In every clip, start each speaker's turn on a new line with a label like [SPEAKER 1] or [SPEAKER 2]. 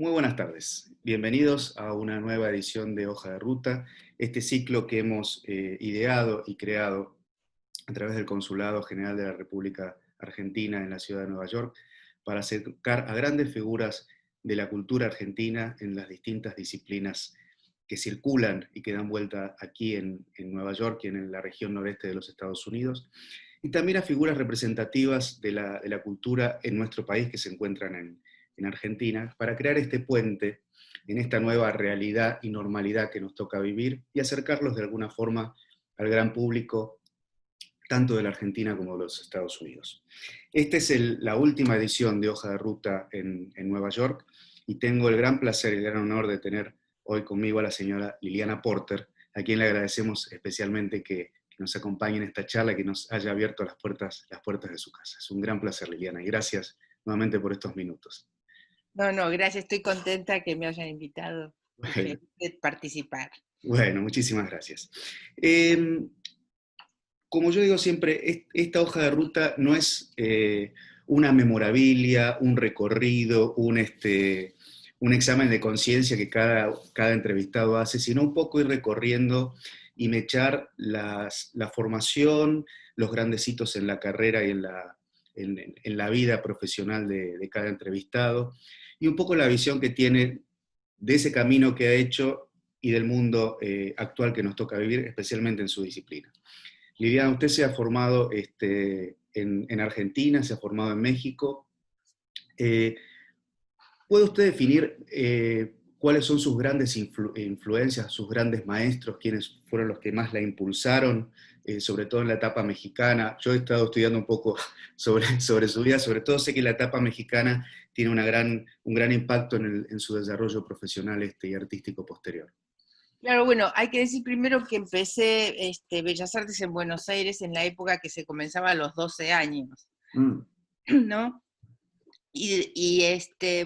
[SPEAKER 1] Muy buenas tardes. Bienvenidos a una nueva edición de Hoja de Ruta, este ciclo que hemos ideado y creado a través del Consulado General de la República Argentina en la ciudad de Nueva York para acercar a grandes figuras de la cultura argentina en las distintas disciplinas que circulan y que dan vuelta aquí en Nueva York y en la región noreste de los Estados Unidos, y también a figuras representativas de la cultura en nuestro país que se encuentran en Argentina, para crear este puente en esta nueva realidad y normalidad que nos toca vivir y acercarlos de alguna forma al gran público, tanto de la Argentina como de los Estados Unidos. Esta es la última edición de Hoja de Ruta en Nueva York, y tengo el gran placer y el gran honor de tener hoy conmigo a la señora Liliana Porter, a quien le agradecemos especialmente que nos acompañe en esta charla, que nos haya abierto las puertas de su casa. Es un gran placer, Liliana, y gracias nuevamente por estos minutos.
[SPEAKER 2] No, gracias, estoy contenta que me hayan invitado y
[SPEAKER 1] Bueno,
[SPEAKER 2] feliz de participar.
[SPEAKER 1] bueno, muchísimas gracias. Como yo digo siempre, esta hoja de ruta no es una memorabilia, un recorrido, un examen de conciencia que cada entrevistado hace, sino un poco ir recorriendo y mechar la formación, los grandes hitos en la carrera y en la vida profesional de cada entrevistado, y un poco la visión que tiene de ese camino que ha hecho y del mundo actual que nos toca vivir, especialmente en su disciplina. Liliana, usted se ha formado en Argentina, se ha formado en México. Eh, ¿Puede usted definir cuáles son sus grandes influencias, sus grandes maestros, quiénes fueron los que más la impulsaron, sobre todo en la etapa mexicana? Yo he estado estudiando un poco sobre su vida, sobre todo sé que la etapa mexicana tiene un gran impacto en su desarrollo profesional y artístico posterior.
[SPEAKER 2] Claro, bueno, hay que decir primero que empecé Bellas Artes en Buenos Aires en la época que se comenzaba a los 12 años,
[SPEAKER 1] Mm,
[SPEAKER 2] ¿no?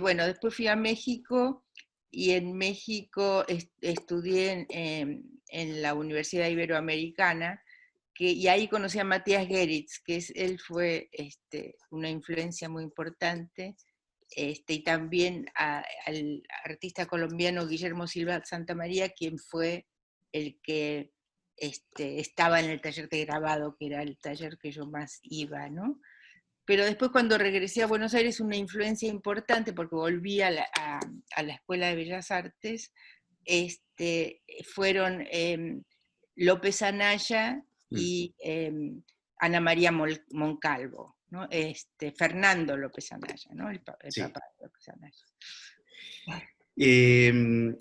[SPEAKER 2] Bueno, después fui a México y en México estudié en la Universidad Iberoamericana, y ahí conocí a Matías Geritz, él fue una influencia muy importante, y también al artista colombiano Guillermo Silva Santamaría, quien fue el que estaba en el taller de grabado, que era el taller que yo más iba, ¿no? Pero después cuando regresé a Buenos Aires, una influencia importante, porque volví a la Escuela de Bellas Artes, fueron López Anaya
[SPEAKER 1] mm,
[SPEAKER 2] y Ana María Moncalvo, ¿no? Fernando López Anaya, ¿no? El
[SPEAKER 1] sí.
[SPEAKER 2] papá de López Anaya.
[SPEAKER 1] Eh,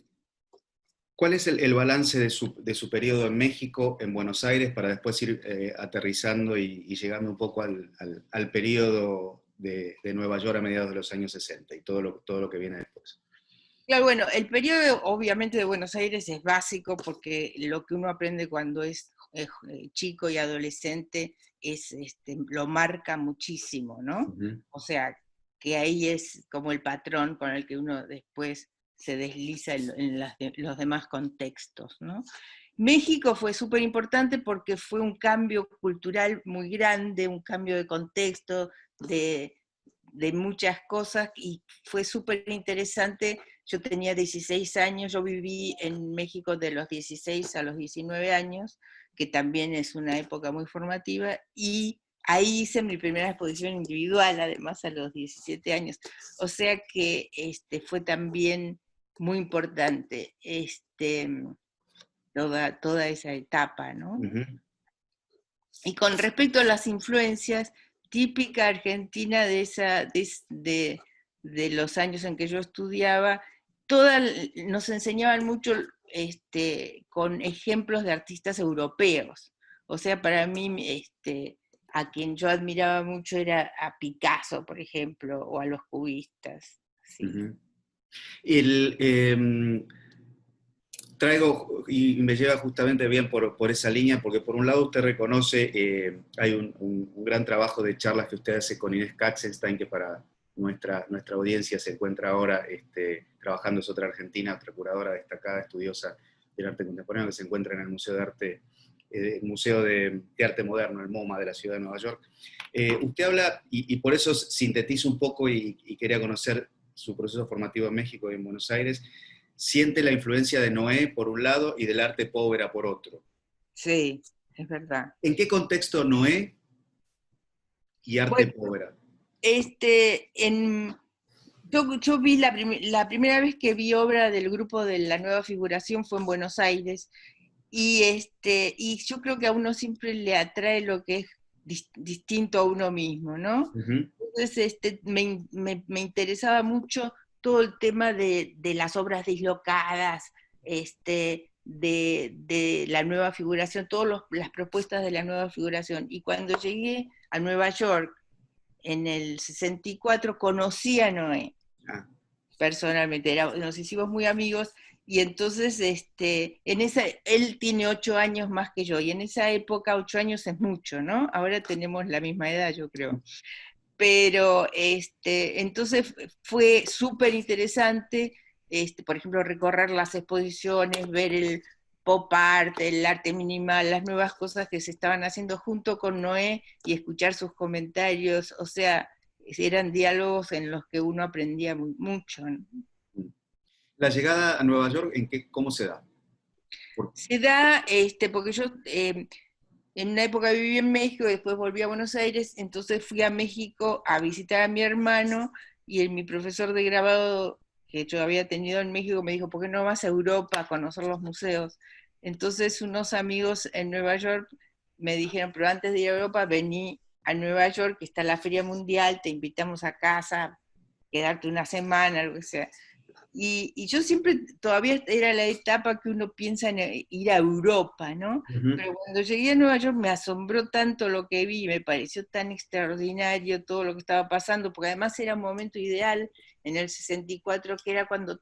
[SPEAKER 1] ¿Cuál es el balance de su periodo en México, en Buenos Aires, para después ir aterrizando y llegando un poco al periodo de Nueva York a mediados de los años 60 y todo lo que viene después?
[SPEAKER 2] Claro, bueno, el periodo obviamente de Buenos Aires es básico porque lo que uno aprende cuando es chico y adolescente lo marca muchísimo, ¿no?
[SPEAKER 1] Ujú.
[SPEAKER 2] O sea, que ahí es como el patrón con el que uno después se desliza en los demás contextos, ¿no? México fue súper importante porque fue un cambio cultural muy grande, un cambio de contexto, de muchas cosas, y fue súper interesante. Yo tenía 16 años, yo viví en México de los 16 a los 19 años, que también es una época muy formativa, y ahí hice mi primera exposición individual, además a los 17 años. O sea que fue también muy importante toda esa etapa, ¿no?
[SPEAKER 1] Ujú.
[SPEAKER 2] Y con respecto a las influencias, típica argentina de los años en que yo estudiaba, nos enseñaban mucho con ejemplos de artistas europeos. O sea, para mí, a quien yo admiraba mucho era a Picasso, por ejemplo, o a los cubistas. Sí.
[SPEAKER 1] Ujú. El, Traigo y me lleva justamente bien por esa línea, porque por un lado usted reconoce, hay un gran trabajo de charlas que usted hace con Inés Katzenstein, que para nuestra audiencia se encuentra ahora trabajando, es otra argentina, otra curadora destacada, estudiosa del arte contemporáneo, que se encuentra en el Museo de Arte, el Museo de Arte Moderno, el MoMA de la ciudad de Nueva York. Usted habla, y por eso sintetizo un poco y quería conocer su proceso formativo en México y en Buenos Aires, siente la influencia de Noé por un lado y del arte povera por otro.
[SPEAKER 2] Sí, es verdad.
[SPEAKER 1] ¿En qué contexto Noé y arte
[SPEAKER 2] Bueno,
[SPEAKER 1] povera?
[SPEAKER 2] en, yo vi la primera vez que vi obra del grupo de la Nueva Figuración fue en Buenos Aires, y yo creo que a uno siempre le atrae lo que es distinto a uno mismo, ¿no?
[SPEAKER 1] Ujú.
[SPEAKER 2] Entonces me interesaba mucho todo el tema de las obras dislocadas, de la nueva figuración, todas las propuestas de la nueva figuración. Y cuando llegué a Nueva York en el 64, conocí a Noé
[SPEAKER 1] Ah,
[SPEAKER 2] personalmente, nos hicimos muy amigos, y entonces él tiene 8 años más que yo, y en esa época 8 años es mucho, ¿no? Ahora tenemos la misma edad, yo creo. Pero entonces fue súper interesante, por ejemplo, recorrer las exposiciones, ver el pop art, el arte minimal, las nuevas cosas que se estaban haciendo junto con Noé y escuchar sus comentarios, o sea, eran diálogos en los que uno aprendía mucho, ¿no?
[SPEAKER 1] la llegada a Nueva York, ¿cómo se da? Por-
[SPEAKER 2] Se da, porque yo en una época viví en México, después volví a Buenos Aires, entonces fui a México a visitar a mi hermano, y mi profesor de grabado que yo había tenido en México me dijo, ¿por qué no vas a Europa a conocer los museos? Entonces unos amigos en Nueva York me dijeron, pero antes de ir a Europa, vení a Nueva York, que está la Feria Mundial, te invitamos a casa, quedarte una semana, lo que sea. Y yo siempre, todavía era la etapa que uno piensa en ir a Europa, ¿no?
[SPEAKER 1] Ujú.
[SPEAKER 2] Pero cuando llegué a Nueva York me asombró tanto lo que vi, me pareció tan extraordinario todo lo que estaba pasando, porque además era un momento ideal en el 64, que era cuando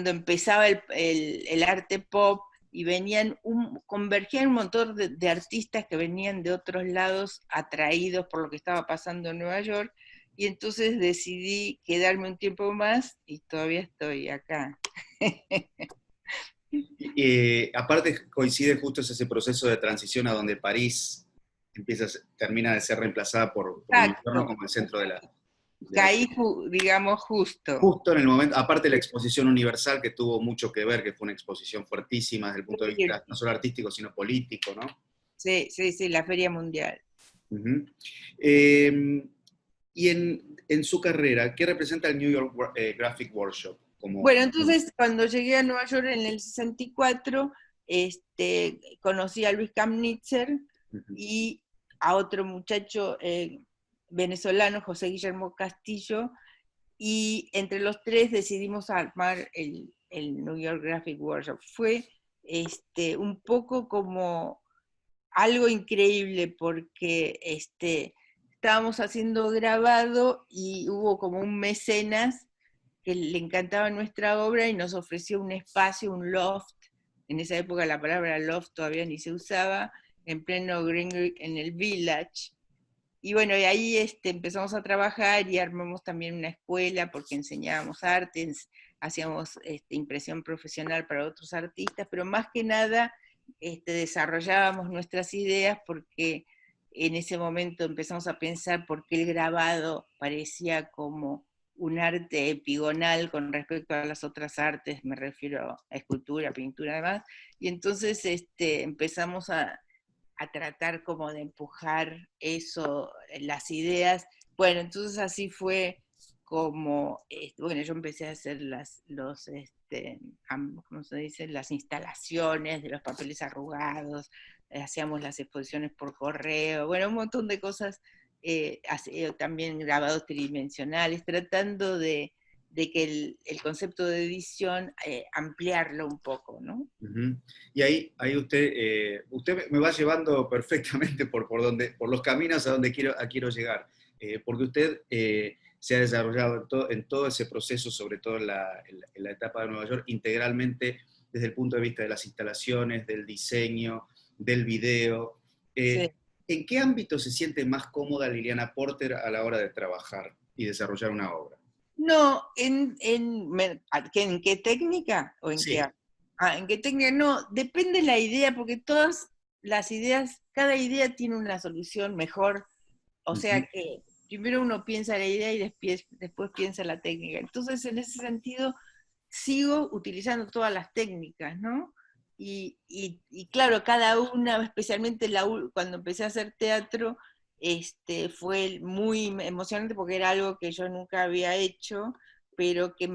[SPEAKER 2] empezaba el arte pop, y convergían un montón de artistas que venían de otros lados atraídos por lo que estaba pasando en Nueva York, y entonces decidí quedarme un tiempo más y todavía estoy acá.
[SPEAKER 1] Aparte coincide justo ese proceso de transición a donde París termina de ser reemplazada por un entorno
[SPEAKER 2] Exacto,
[SPEAKER 1] como el centro de la
[SPEAKER 2] caí, digamos, justo.
[SPEAKER 1] justo en el momento, aparte de la exposición universal que tuvo mucho que ver, que fue una exposición fuertísima desde el punto de vista no solo artístico, sino político, ¿no?
[SPEAKER 2] Sí, sí, sí, la Feria Mundial.
[SPEAKER 1] Ujú. Y en su carrera, ¿qué representa el New York Graphic Workshop? Como,
[SPEAKER 2] Bueno, entonces cuando llegué a Nueva York en el 64, conocí a Luis Kamnitzer
[SPEAKER 1] ujú.
[SPEAKER 2] y a otro muchacho venezolano, José Guillermo Castillo, y entre los tres decidimos armar el New York Graphic Workshop. Fue un poco como algo increíble, porque estábamos haciendo grabado y hubo como un mecenas que le encantaba nuestra obra y nos ofreció un espacio, un loft. En esa época la palabra loft todavía ni se usaba, en pleno Greenwich, en el Village. Y bueno, y ahí empezamos a trabajar y armamos también una escuela, porque enseñábamos artes, hacíamos impresión profesional para otros artistas, pero más que nada desarrollábamos nuestras ideas, porque en ese momento empezamos a pensar por qué el grabado parecía como un arte epigonal con respecto a las otras artes, me refiero a escultura, pintura, además, y entonces empezamos a tratar como de empujar eso, las ideas. Bueno, entonces así fue como, bueno, yo empecé a hacer ¿cómo se dice? Las instalaciones de los papeles arrugados, hacíamos las exposiciones por correo, bueno, un montón de cosas, también grabados tridimensionales, tratando de que el concepto de edición ampliarlo un poco, ¿no?
[SPEAKER 1] Ujú. Y ahí usted me va llevando perfectamente por los caminos a donde quiero llegar, porque usted se ha desarrollado en todo ese proceso, sobre todo en la etapa de Nueva York, integralmente desde el punto de vista de las instalaciones, del diseño, del video.
[SPEAKER 2] Sí.
[SPEAKER 1] ¿En qué ámbito se siente más cómoda Liliana Porter a la hora de trabajar y desarrollar una obra?
[SPEAKER 2] No, ¿en qué técnica o en qué
[SPEAKER 1] Sí.
[SPEAKER 2] arte? Ah, en qué técnica, no, depende la idea, porque todas las ideas, cada idea tiene una solución mejor, o
[SPEAKER 1] Ujú.
[SPEAKER 2] sea que primero uno piensa la idea y después piensa la técnica. Entonces, en ese sentido, sigo utilizando todas las técnicas, ¿no? Y claro, cada una, especialmente cuando empecé a hacer teatro, fue muy emocionante porque era algo que yo nunca había hecho, pero que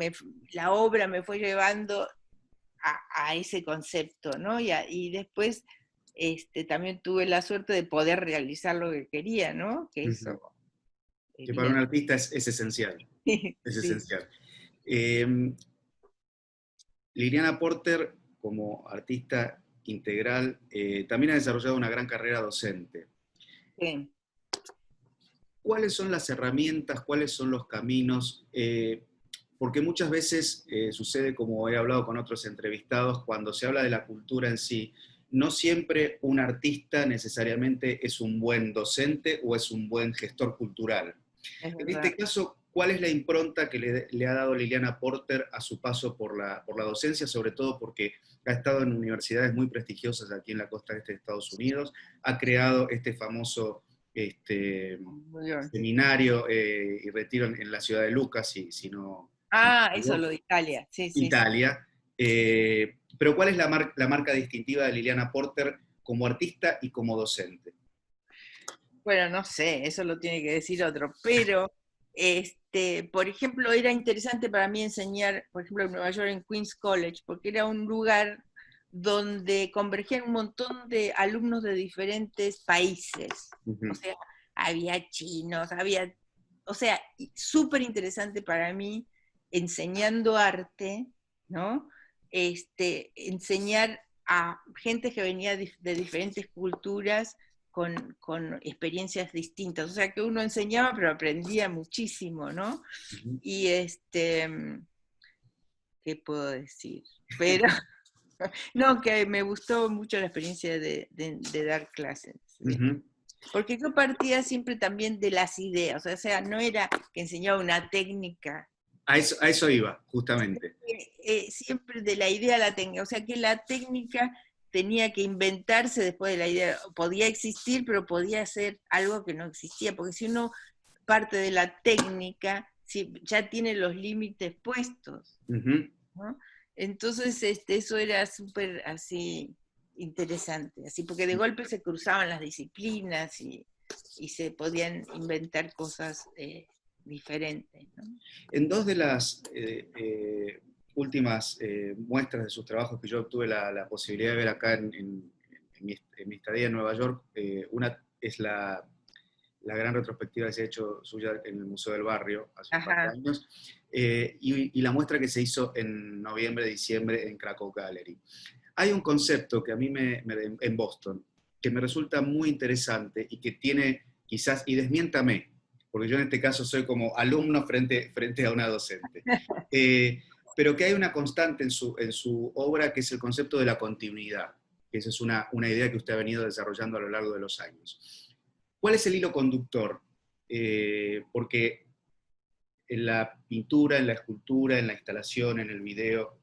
[SPEAKER 2] la obra me fue llevando a ese concepto, ¿no? Y después también tuve la suerte de poder realizar lo que quería, ¿no? Que
[SPEAKER 1] Ujú.
[SPEAKER 2] eso,
[SPEAKER 1] Que para un
[SPEAKER 2] evidente.
[SPEAKER 1] artista es esencial, es
[SPEAKER 2] Sí.
[SPEAKER 1] esencial. Liliana Porter, como artista integral, también ha desarrollado una gran carrera docente.
[SPEAKER 2] Sí.
[SPEAKER 1] ¿Cuáles son las herramientas, cuáles son los caminos? Porque muchas veces sucede, como he hablado con otros entrevistados, cuando se habla de la cultura en sí, no siempre un artista necesariamente es un buen docente o es un buen gestor cultural.
[SPEAKER 2] Es
[SPEAKER 1] En
[SPEAKER 2] verdad.
[SPEAKER 1] este caso, ¿cuál es la impronta que le ha dado Liliana Porter a su paso por la docencia, sobre todo porque ha estado en universidades muy prestigiosas aquí en la costa este de Estados Unidos, ha creado este famoso
[SPEAKER 2] Muy bien.
[SPEAKER 1] seminario y retiro en la ciudad de Lucas, si no me
[SPEAKER 2] Eso, lo
[SPEAKER 1] equivoco,
[SPEAKER 2] de Italia, sí, sí, sí.
[SPEAKER 1] Italia. Pero ¿cuál es la marca distintiva de Liliana Porter como artista y como docente?
[SPEAKER 2] Bueno, no sé, eso lo tiene que decir otro, pero, por ejemplo, era interesante para mí enseñar, por ejemplo, en Nueva York, en Queens College, porque era un lugar donde convergían un montón de alumnos de diferentes países. O
[SPEAKER 1] Ujú,
[SPEAKER 2] sea, había chinos, o sea, súper interesante para mí enseñando arte, ¿no? Enseñar a gente que venía de diferentes culturas con experiencias distintas. O sea, que uno enseñaba, pero aprendía muchísimo, ¿no?
[SPEAKER 1] ujú,
[SPEAKER 2] Y ¿qué puedo decir? Pero, no, que me gustó mucho la experiencia de dar clases. ¿Viste?
[SPEAKER 1] ujú.
[SPEAKER 2] Porque yo partía siempre también de las ideas, o sea, no era que enseñaba una técnica,
[SPEAKER 1] A eso iba, justamente.
[SPEAKER 2] siempre de la idea a la técnica, o sea que la técnica tenía que inventarse después de la idea, podía existir, pero podía ser algo que no existía, porque si uno parte de la técnica, ya tiene los límites puestos,
[SPEAKER 1] Ujú.
[SPEAKER 2] ¿no? Entonces, eso era súper así interesante, así, porque de golpe se cruzaban las disciplinas y se podían inventar cosas diferentes, ¿no?
[SPEAKER 1] En dos de las últimas muestras de sus trabajos que yo tuve la posibilidad de ver acá en mi estadía en Nueva York, una es la gran retrospectiva que se ha hecho suya en el Museo del Barrio hace un par de
[SPEAKER 2] Ajá,
[SPEAKER 1] años, y la muestra que se hizo en noviembre, diciembre en Krakow Gallery. Hay un concepto que a mí en Boston, que me resulta muy interesante y que tiene quizás, y desmiéntame, porque yo en este caso soy como alumno frente a una docente, eh, pero que hay una constante en su obra que es el concepto de la continuidad, que esa es una idea que usted ha venido desarrollando a lo largo de los años. ¿Cuál es el hilo conductor? Porque en la pintura, en la escultura, en la instalación, en el video,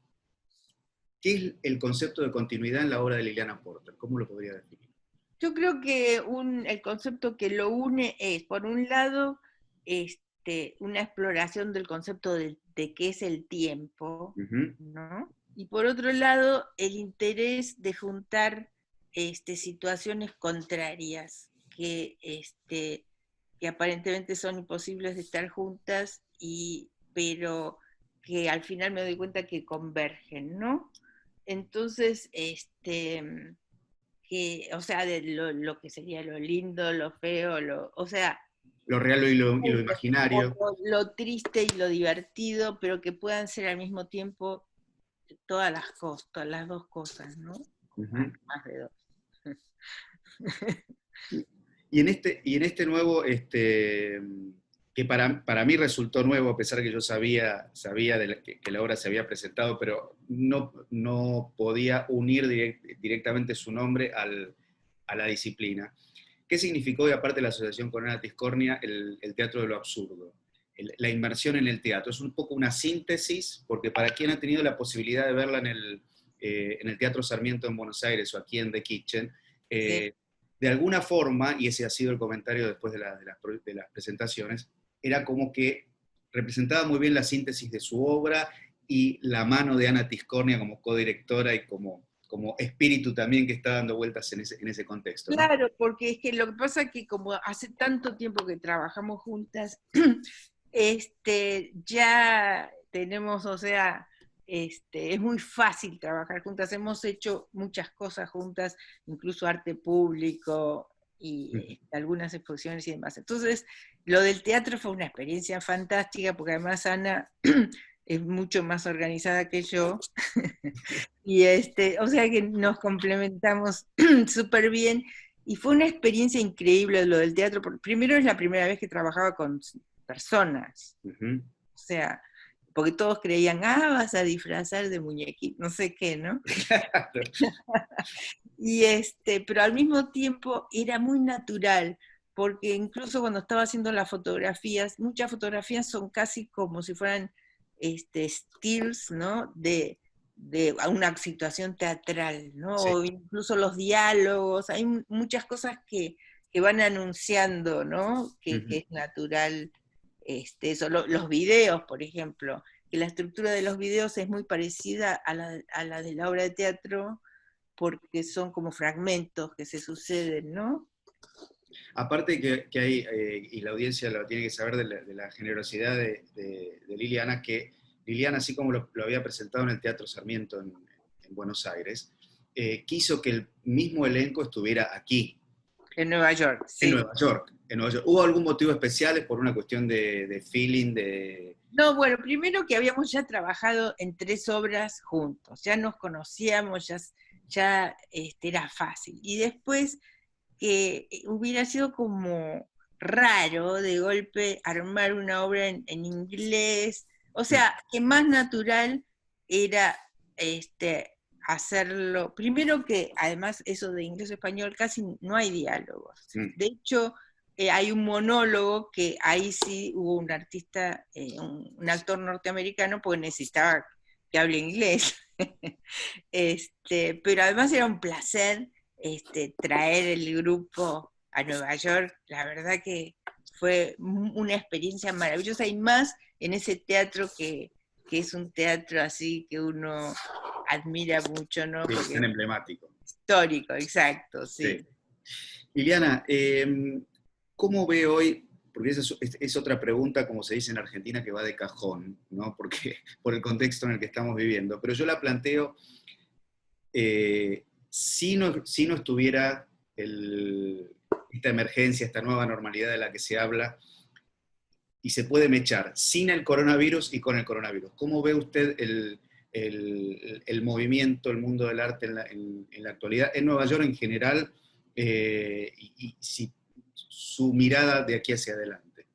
[SPEAKER 1] ¿qué es el concepto de continuidad en la obra de Liliana Porter? ¿Cómo lo podría definir?
[SPEAKER 2] yo creo que el concepto que lo une es, por un lado, una exploración del concepto de qué es el tiempo,
[SPEAKER 1] Ujú,
[SPEAKER 2] ¿no? Y por otro lado, el interés de juntar situaciones contrarias que aparentemente son imposibles de estar juntas, pero que al final me doy cuenta que convergen, ¿no? Entonces, o sea, de lo que sería lo lindo, lo feo, o sea,
[SPEAKER 1] lo real y lo imaginario.
[SPEAKER 2] lo triste y lo divertido, pero que puedan ser al mismo tiempo todas las cosas, todas las dos cosas, ¿no?
[SPEAKER 1] Ujú.
[SPEAKER 2] Más de dos.
[SPEAKER 1] Y en este nuevo, que para mí resultó nuevo, a pesar que yo sabía que la obra se había presentado, pero no podía unir directamente su nombre a la disciplina. ¿Qué significó, y aparte de la asociación con Ana Tiscornia, el teatro de lo absurdo? La inmersión en el teatro. Es un poco una síntesis, porque para quien ha tenido la posibilidad de verla en el Teatro Sarmiento en Buenos Aires o aquí en The Kitchen,
[SPEAKER 2] Sí,
[SPEAKER 1] eh, de alguna forma, y ese ha sido el comentario después de las presentaciones, era como que representaba muy bien la síntesis de su obra y la mano de Ana Tiscornia como codirectora y como espíritu también que está dando vueltas en ese contexto, ¿no?
[SPEAKER 2] Claro, porque es que lo que pasa es que como hace tanto tiempo que trabajamos juntas, ya tenemos, o sea, es muy fácil trabajar juntas, hemos hecho muchas cosas juntas, incluso arte público y algunas exposiciones y demás. Entonces, lo del teatro fue una experiencia fantástica, porque además Ana es mucho más organizada que yo, y o sea que nos complementamos súper bien, y fue una experiencia increíble lo del teatro, porque primero es la primera vez que trabajaba con personas,
[SPEAKER 1] Uh-huh.
[SPEAKER 2] o sea, porque todos creían, vas a disfrazar de muñequito, no sé qué, ¿no? Y pero al mismo tiempo era muy natural, porque incluso cuando estaba haciendo las fotografías, muchas fotografías son casi como si fueran stills, ¿no? De una situación teatral, ¿no?
[SPEAKER 1] Sí.
[SPEAKER 2] O incluso los diálogos, hay muchas cosas que van anunciando, ¿no? Que es natural, eso. Los videos, por ejemplo, que la estructura de los videos es muy parecida a la de la obra de teatro, porque son como fragmentos que se suceden, ¿no?
[SPEAKER 1] Aparte que hay, y la audiencia lo tiene que saber de la generosidad de Liliana, que Liliana, así como lo había presentado en el Teatro Sarmiento en Buenos Aires, quiso que el mismo elenco estuviera aquí,
[SPEAKER 2] En Nueva York,
[SPEAKER 1] en
[SPEAKER 2] sí.
[SPEAKER 1] Nueva York. En Nueva York. ¿Hubo algún motivo especial? ¿Es por una cuestión de feeling, de...?
[SPEAKER 2] No, bueno, primero que habíamos ya trabajado en 3 obras juntos, ya nos conocíamos, ya era fácil. Y después que hubiera sido como raro de golpe armar una obra en inglés, o sea, que más natural era hacerlo, primero que además eso de inglés-español casi no hay diálogos, de hecho hay un monólogo que ahí sí hubo un artista, un actor norteamericano, porque necesitaba que hable inglés, pero además era un placer traer el grupo a Nueva York, la verdad que fue una experiencia maravillosa, y más en ese teatro que es un teatro así que uno admira mucho, ¿no?
[SPEAKER 1] Sí,
[SPEAKER 2] Porque
[SPEAKER 1] tan emblemático.
[SPEAKER 2] histórico, exacto, sí.
[SPEAKER 1] Sí. Liliana, ¿cómo ve hoy? Porque esa es otra pregunta, como se dice en Argentina, que va de cajón, ¿no? Porque, por el contexto en el que estamos viviendo. Pero yo la planteo, si no estuviera esta emergencia, esta nueva normalidad de la que se habla, y se puede mechar sin el coronavirus y con el coronavirus, ¿cómo ve usted el movimiento, el mundo del arte en la actualidad, en Nueva York en general, y si su mirada de aquí hacia adelante?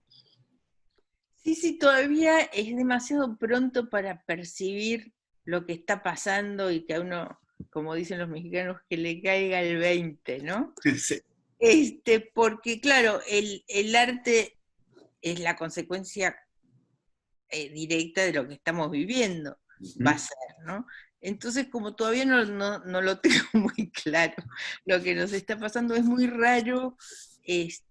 [SPEAKER 2] Sí, todavía es demasiado pronto para percibir lo que está pasando y que a uno, como dicen los mexicanos, que le caiga el 20, ¿no?
[SPEAKER 1] Sí.
[SPEAKER 2] Porque claro, el arte es la consecuencia directa de lo que estamos viviendo, va a ser, ¿no? Entonces, como todavía no lo tengo muy claro, lo que nos está pasando es muy raro, es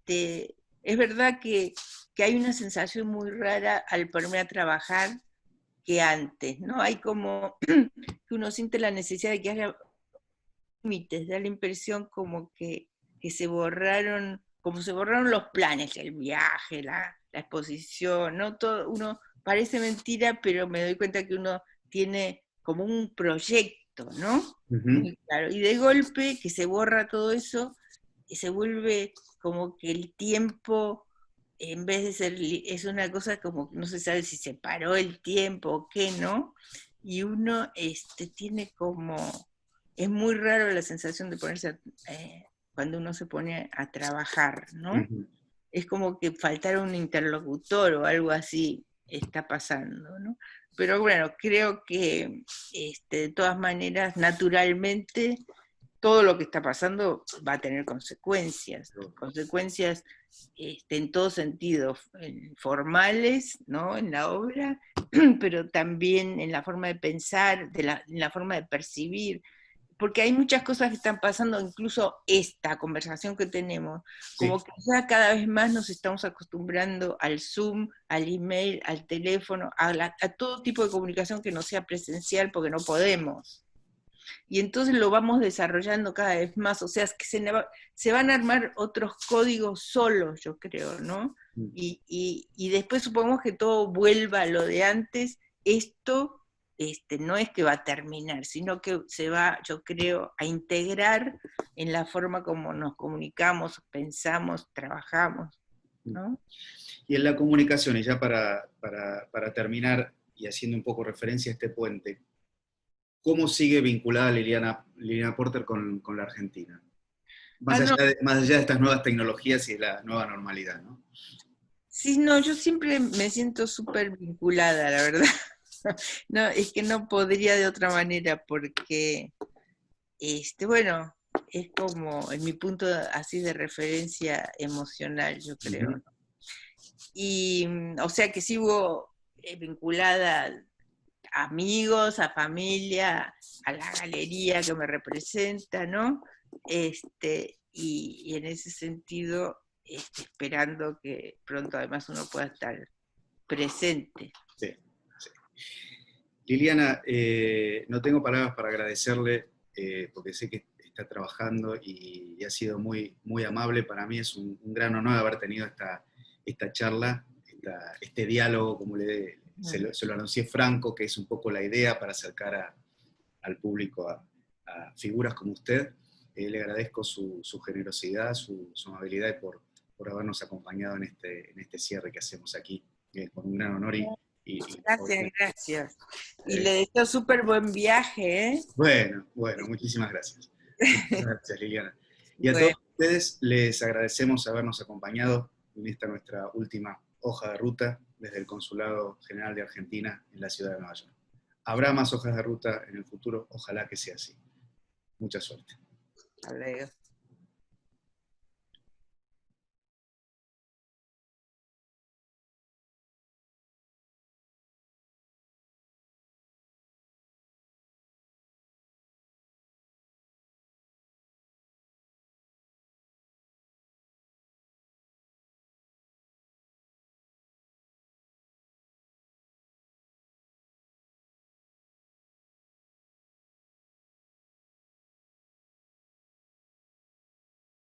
[SPEAKER 2] verdad que hay una sensación muy rara al ponerme a trabajar que antes, ¿no? Hay como que uno siente la necesidad de que haya límites, da la impresión como que se borraron, como se borraron los planes, el viaje, la exposición, ¿no? Todo, uno parece mentira, pero me doy cuenta que uno tiene como un proyecto, ¿no? Muy claro. Y de golpe que se borra todo eso, y se vuelve como que el tiempo, en vez de ser, es una cosa como, no se sabe si se paró el tiempo o qué, ¿no? Y uno tiene como, es muy raro la sensación de ponerse, cuando uno se pone a trabajar, ¿no? Es como que faltara un interlocutor o algo así está pasando, ¿no? Pero bueno, creo que de todas maneras, naturalmente, todo lo que está pasando va a tener consecuencias en todo sentido, formales, ¿no? En la obra, pero también en la forma de pensar, en la forma de percibir. porque hay muchas cosas que están pasando, incluso esta conversación que tenemos, como
[SPEAKER 1] Sí.
[SPEAKER 2] que ya cada vez más nos estamos acostumbrando al Zoom, al email, al teléfono, a todo tipo de comunicación que no sea presencial porque no podemos. Y entonces lo vamos desarrollando cada vez más, o sea, es que se van a armar otros códigos solos, yo creo, ¿no?
[SPEAKER 1] Mm.
[SPEAKER 2] Y después supongamos que todo vuelva a lo de antes, esto no es que va a terminar, sino que se va, yo creo, a integrar en la forma como nos comunicamos, pensamos, trabajamos, ¿no?
[SPEAKER 1] Y en la comunicación, y ya para terminar, y haciendo un poco referencia a este puente, ¿cómo sigue vinculada Liliana Porter con la Argentina?
[SPEAKER 2] Ah, no,
[SPEAKER 1] Más allá de estas nuevas tecnologías y de la nueva normalidad, ¿no?
[SPEAKER 2] sí, no, yo siempre me siento súper vinculada, la verdad. No, es que no podría de otra manera porque, bueno, es como en mi punto así de referencia emocional, yo creo.
[SPEAKER 1] Ujú.
[SPEAKER 2] Y, o sea que sigo vinculada a amigos, a familia, a la galería que me representa, ¿no? Y en ese sentido, esperando que pronto además uno pueda estar presente.
[SPEAKER 1] Sí, sí. Liliana, no tengo palabras para agradecerle, porque sé que está trabajando y ha sido muy, muy amable. Para mí es un gran honor haber tenido esta charla, este diálogo, como se lo anuncié Franco, que es un poco la idea para acercar al público a figuras como usted. Le agradezco su generosidad, su amabilidad y por habernos acompañado en este cierre que hacemos aquí, con un gran honor
[SPEAKER 2] Gracias, gracias. Y
[SPEAKER 1] eh,
[SPEAKER 2] le deseo súper buen viaje, ¿eh?
[SPEAKER 1] bueno, muchísimas gracias. Muchísimas gracias, Liliana. Y a todos
[SPEAKER 2] Bueno,
[SPEAKER 1] ustedes les agradecemos habernos acompañado en esta nuestra última hoja de ruta desde el Consulado General de Argentina en la ciudad de Nueva York. Habrá más hojas de ruta en el futuro, ojalá que sea así. Mucha suerte.
[SPEAKER 2] hasta luego.